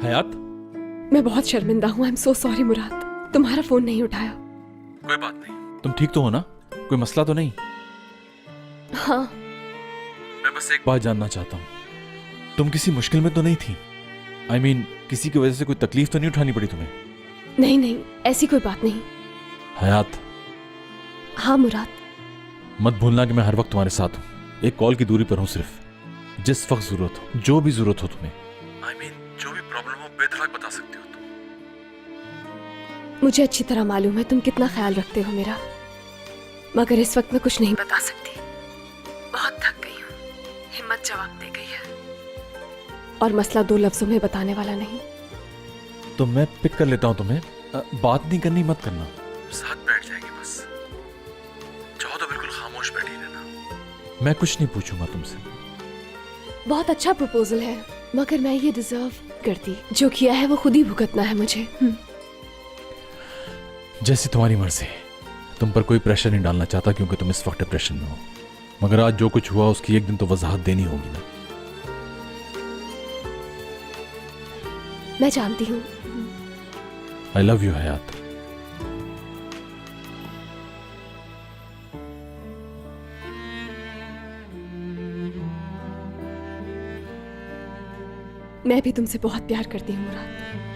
हयात, मैं बहुत शर्मिंदा हूँ। आई एम सो सॉरी मुराद, तुम्हारा फोन नहीं उठाया। कोई बात नहीं। तुम ठीक तो हो ना? कोई मसला तो नहीं? हाँ। मैं बस एक बात जानना चाहता हूँ, तुम किसी मुश्किल में तो नहीं थी? I mean, किसी की वजह से कोई तकलीफ तो नहीं उठानी पड़ी तुम्हें? नहीं नहीं, ऐसी कोई बात नहीं। हयात, हाँ मुराद। मत भूलना कि मैं हर वक्त तुम्हारे साथ हूँ। एक कॉल की दूरी पर हूँ सिर्फ। जिस वक्त जरूरत हो, जो भी जरूरत हो तुम्हें, I mean, जो भी प्रॉब्लम हो बेधड़क बता सकते हो तुम। मुझे अच्छी तरह मालूम है तुम कितना ख्याल रखते हो मेरा, मगर इस वक्त मैं कुछ नहीं बता सकती। बहुत थक गई हूँ, हिम्मत जवाब दे गई है, और मसला 2 लफ्जों में बताने वाला नहीं। तो मैं पिक कर लेता हूँ तुम्हें। बात नहीं करनी मत करना, साथ बैठ जाएंगे बस। चाहो तो बिल्कुल खामोश बैठी रहना। मैं कुछ नहीं पूछूंगा तुमसे। बहुत अच्छा प्रपोजल है, मगर मैं ये डिजर्व करती। जो किया है वो खुद ही भुगतना है मुझे। जैसी तुम्हारी मर्जी। तुम पर कोई प्रेशर नहीं डालना चाहता क्योंकि तुम इस वक्त डिप्रेशन में हो, मगर आज जो कुछ हुआ उसकी एक दिन तो वजाहत देनी होगी ना। मैं जानती हूँ। आई लव यू हयात। मैं भी तुमसे बहुत प्यार करती हूँ मुराद।